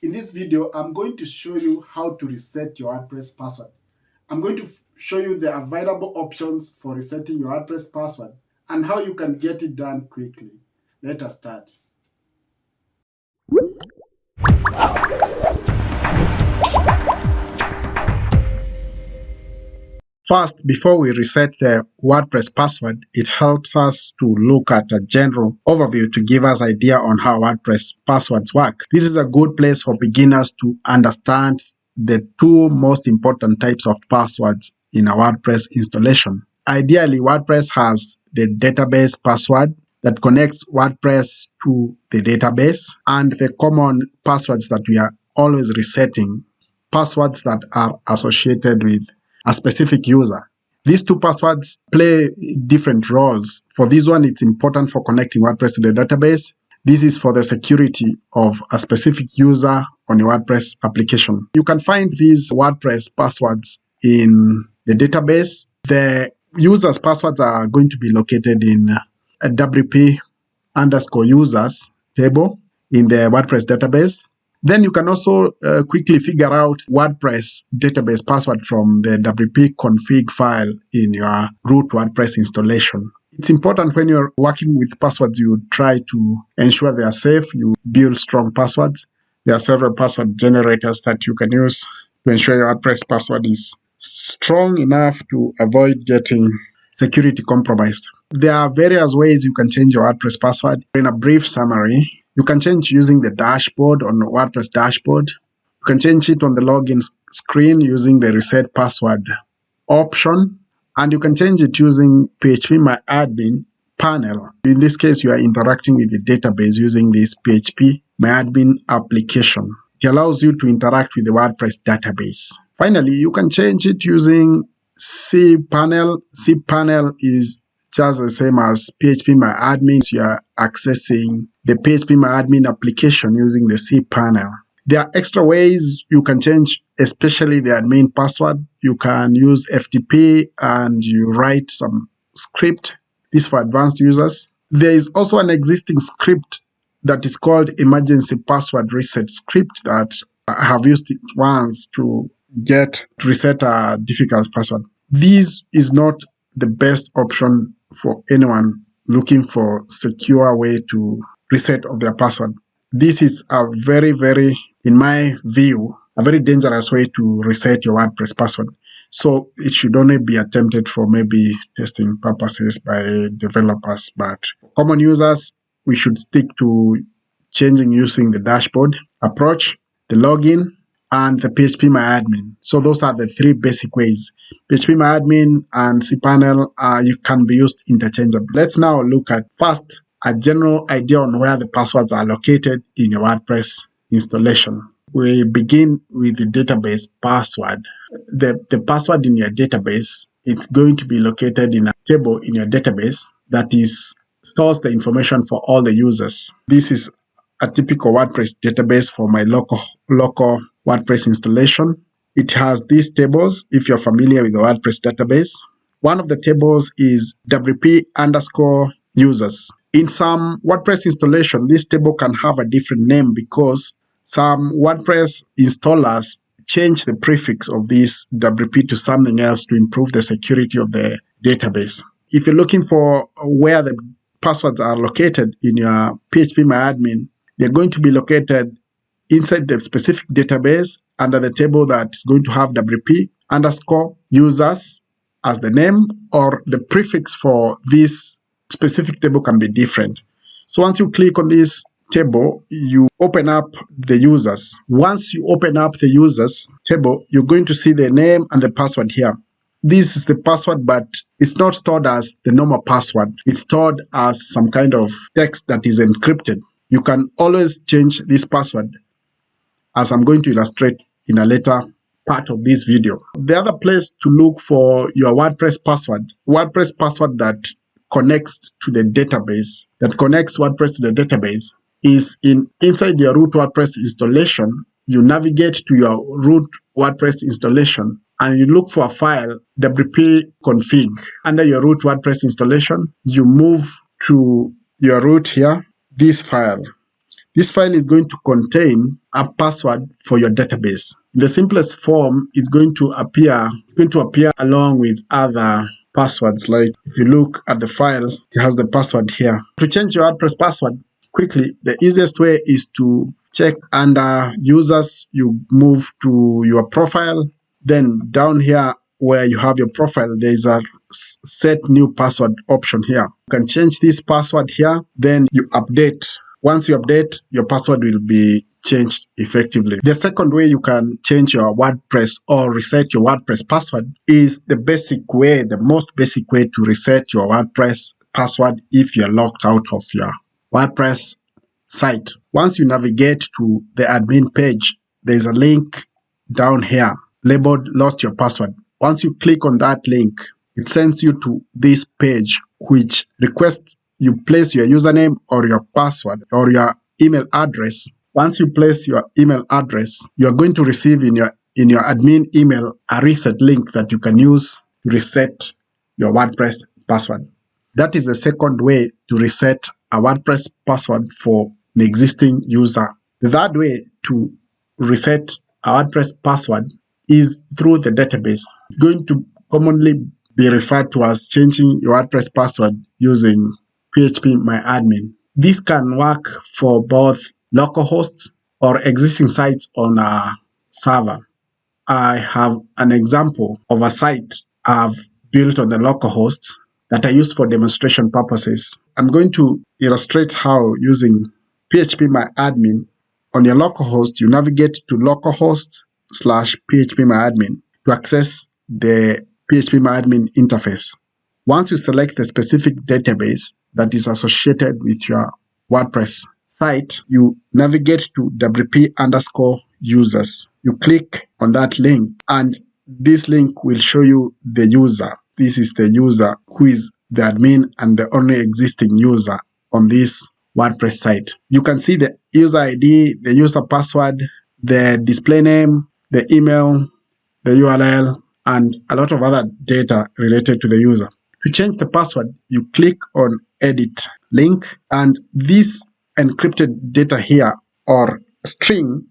In this video, I'm going to show you how to reset your WordPress password. I'm going to show you the available options for resetting your WordPress password and how you can get it done quickly. Let us start. First, before we reset the WordPress password, it helps us to look at a general overview to give us idea on how WordPress passwords work. This is a good place for beginners to understand the two most important types of passwords in a WordPress installation. Ideally, WordPress has the database password that connects WordPress to the database and the common passwords that we are always resetting, passwords that are associated with a specific user. These two passwords play different roles. For this one, it's important for connecting WordPress to the database. This is for the security of a specific user on your WordPress application. You can find these WordPress passwords in the database. The user's passwords are going to be located in a WP_users table in the WordPress database. Then you can also quickly figure out WordPress database password from the WP config file in your root WordPress installation. It's important when you're working with passwords, you try to ensure they are safe. You build strong passwords. There are several password generators that you can use to ensure your WordPress password is strong enough to avoid getting security compromised. There are various ways you can change your WordPress password. In a brief summary, you can change using the dashboard on the WordPress dashboard. You can change it on the login screen using the reset password option. And you can change it using phpMyAdmin panel. In this case, you are interacting with the database using this phpMyAdmin application. It allows you to interact with the WordPress database. Finally, you can change it using cPanel. cPanel is just the same as phpMyAdmin. You are accessing the phpMyAdmin application using the cPanel. There are extra ways you can change, especially the admin password. You can use FTP and you write some script. This is for advanced users. There is also an existing script that is called emergency password reset script that I have used it once to reset a difficult password. This is not the best option for anyone looking for secure way to reset of their password. This is a very, in my view, a very dangerous way to reset your WordPress password. So it should only be attempted for maybe testing purposes by developers. But for common users, we should stick to changing using the dashboard approach, the login, and the phpMyAdmin. So those are the three basic ways. phpMyAdmin and cPanel you can be used interchangeably. Let's now look at first a general idea on where the passwords are located in your WordPress installation. We begin with the database password. The password in your database, it's going to be located in a table in your database that stores the information for all the users. This is a typical WordPress database for my local WordPress installation. It has these tables if you're familiar with the WordPress database. One of the tables is WP_users. In some WordPress installation, this table can have a different name because some WordPress installers change the prefix of this WP to something else to improve the security of the database. If you're looking for where the passwords are located in your phpMyAdmin, they're going to be located inside the specific database under the table that's going to have WP_users as the name, or the prefix for this specific table can be different. So once you click on this table, you open up the users. Once you open up the users table, you're going to see the name and the password here. This is the password, but it's not stored as the normal password. It's stored as some kind of text that is encrypted. You can always change this password, as I'm going to illustrate in a later part of this video. The other place to look for your WordPress password that connects to the database, that connects WordPress to the database, is inside your root WordPress installation. You navigate to your root WordPress installation and you look for a file, WP config. Under your root WordPress installation, you move to your root here, this file This file is going to contain a password for your database. In the simplest form, it's going to appear along with other passwords. Like if you look at the file, it has the password here. To change your WordPress password quickly, the easiest way is to check under users. You move to your profile. Then down here where you have your profile, there is a set new password option here. You can change this password here. Then you update. Once you update, your password will be changed effectively. The second way you can change your WordPress or reset your WordPress password is the most basic way to reset your WordPress password if you're locked out of your WordPress site. Once you navigate to the admin page, there's a link down here labeled Lost Your Password. Once you click on that link, it sends you to this page which requests you place your username or your password or your email address. Once you place your email address, you are going to receive in your admin email a reset link that you can use to reset your WordPress password. That is the second way to reset a WordPress password for an existing user. The third way to reset a WordPress password is through the database. It's going to commonly be referred to as changing your WordPress password using phpMyAdmin. This can work for both local hosts or existing sites on a server. I have an example of a site I've built on the local host that I use for demonstration purposes. I'm going to illustrate how using phpMyAdmin on your local host, you navigate to localhost/phpMyAdmin to access the phpMyAdmin interface. Once you select the specific database that is associated with your WordPress site, you navigate to wp_users. You click on that link and this link will show you the user. This is the user who is the admin and the only existing user on this WordPress site. You can see the user ID, the user password, the display name, the email, the URL, and a lot of other data related to the user. To change the password, you click on Edit link, and this encrypted data here or string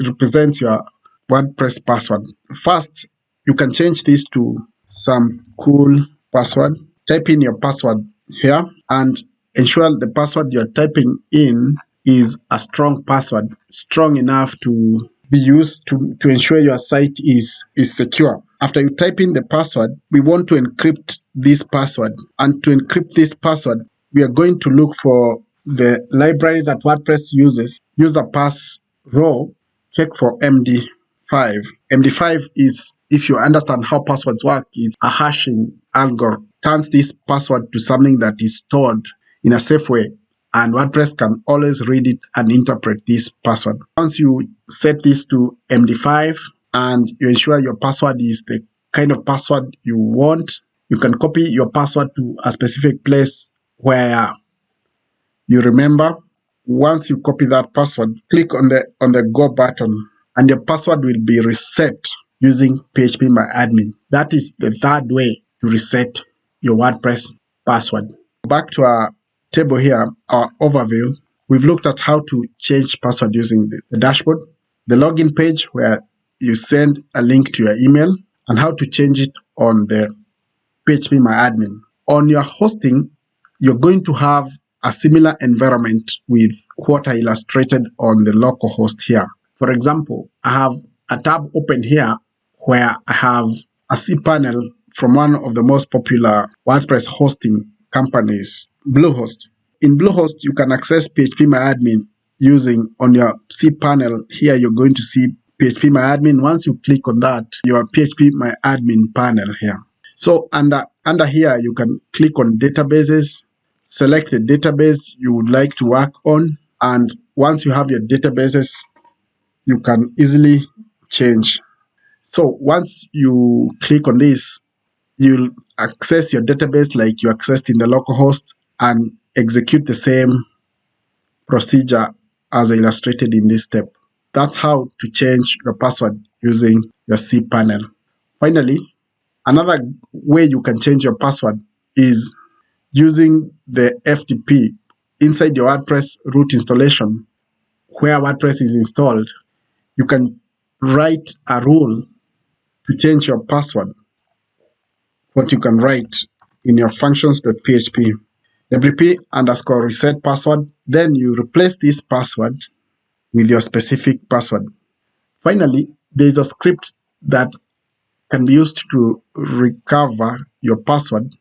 represents your WordPress password. First, you can change this to some cool password. Type in your password here and ensure the password you're typing in is a strong password, strong enough to be used to ensure your site is secure. After you type in the password, we want to encrypt this password. And to encrypt this password, we are going to look for the library that WordPress uses, user pass row, check for MD5. MD5 is, if you understand how passwords work, it's a hashing algorithm. Turns this password to something that is stored in a safe way, and WordPress can always read it and interpret this password. Once you set this to MD5 and you ensure your password is the kind of password you want, you can copy your password to a specific place where you remember. Once you copy that password, click on the Go button and your password will be reset using phpMyAdmin. That is the third way to reset your WordPress password. Back to our table here, our overview. We've looked at how to change password using the dashboard, the login page where you send a link to your email, and how to change it on the phpMyAdmin. On your hosting, you're going to have a similar environment with what I illustrated on the local host here. For example, I have a tab open here where I have a cPanel from one of the most popular WordPress hosting companies, Bluehost. In Bluehost, you can access phpMyAdmin using on your cPanel. Here you're going to see phpMyAdmin. Once you click on that, your phpMyAdmin panel here. So under here, you can click on databases, select the database you would like to work on, and once you have your databases, you can easily change. So once you click on this, you'll access your database like you accessed in the local host and execute the same procedure as illustrated in this step. That's how to change your password using your cPanel. Finally, another way you can change your password is using the FTP. inside your WordPress root installation, where WordPress is installed, you can write a rule to change your password. What you can write in your functions.php, wp underscore reset password, then you replace this password with your specific password. Finally, there is a script that can be used to recover your password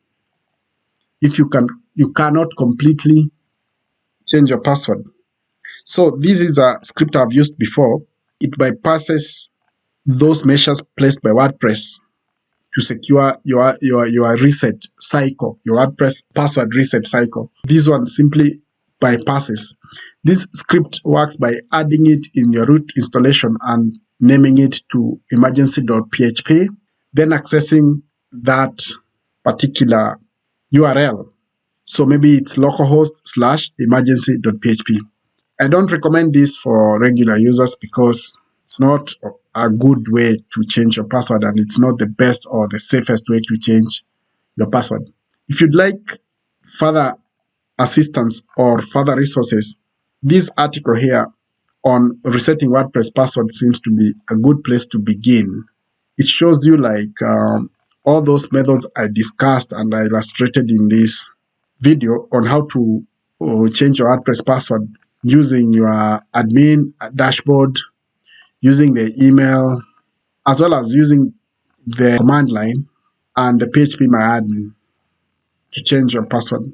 if you cannot completely change your password. So this is a script I've used before. It bypasses those measures placed by WordPress to secure your reset cycle, your WordPress password reset cycle. This one simply bypasses. This script works by adding it in your root installation and naming it to emergency.php, then accessing that particular URL. So maybe it's localhost/emergency.php. I don't recommend this for regular users because it's not a good way to change your password, and it's not the best or the safest way to change your password. If you'd like further assistance or further resources, this article here on resetting WordPress password seems to be a good place to begin. It shows you all those methods I discussed and I illustrated in this video on how to change your WordPress password using your admin dashboard, using the email, as well as using the command line and the phpMyAdmin to change your password.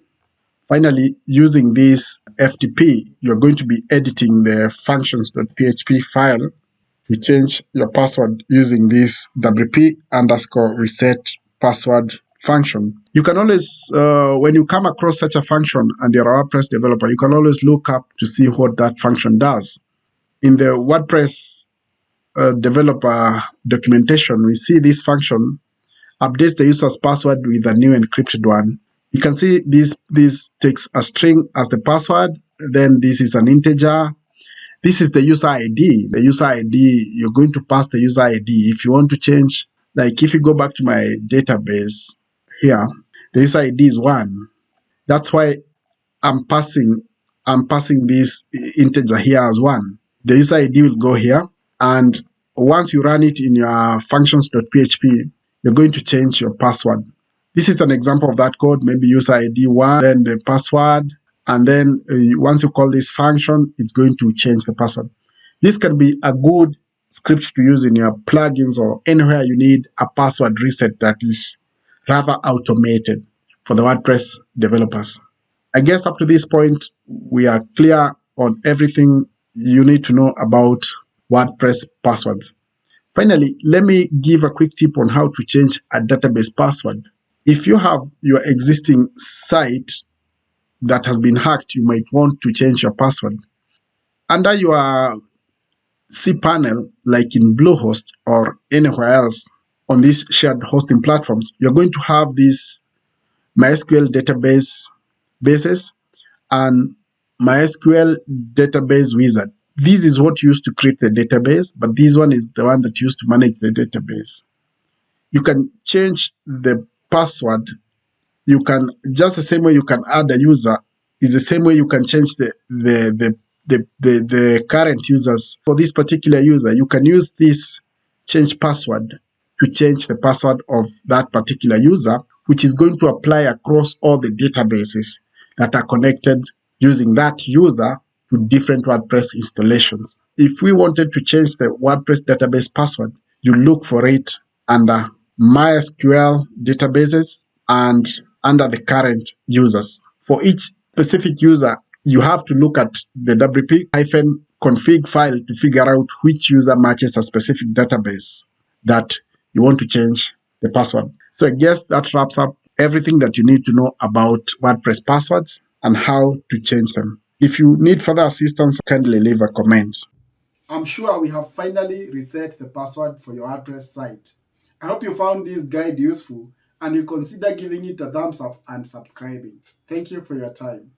Finally, using this FTP, you're going to be editing the functions.php file to change your password using this wp underscore reset password function. You can always, when you come across such a function and you're a WordPress developer, you can always look up to see what that function does. In the WordPress developer documentation, we see this function updates the user's password with a new encrypted one. You can see this takes a string as the password, then this is an integer. This is the user ID. The user ID, you're going to pass the user ID. If you want to change, like if you go back to my database here, the user ID is 1. That's why I'm passing this integer here as 1. The user ID will go here, and once you run it in your functions.php, you're going to change your password. This is an example of that code, maybe user ID 1, then the password, and then once you call this function, it's going to change the password. This can be a good script to use in your plugins or anywhere you need a password reset that is rather automated for the WordPress developers. I guess up to this point, we are clear on everything you need to know about WordPress passwords. Finally, let me give a quick tip on how to change a database password. If you have your existing site that has been hacked, you might want to change your password. Under your cPanel, like in Bluehost or anywhere else on these shared hosting platforms, you're going to have this MySQL bases and MySQL database wizard. This is what used to create the database, but this one is the one that used to manage the database. You can change the password. You can, just the same way you can add a user, is the same way you can change the current users. For this particular user, you can use this change password to change the password of that particular user, which is going to apply across all the databases that are connected using that user to different WordPress installations. If we wanted to change the WordPress database password, you look for it under MySQL databases and under the current users. For each specific user, you have to look at the wp-config file to figure out which user matches a specific database that you want to change the password. So I guess that wraps up everything that you need to know about WordPress passwords and how to change them. If you need further assistance, kindly leave a comment. I'm sure we have finally reset the password for your WordPress site. I hope you found this guide useful and you consider giving it a thumbs up and subscribing. Thank you for your time.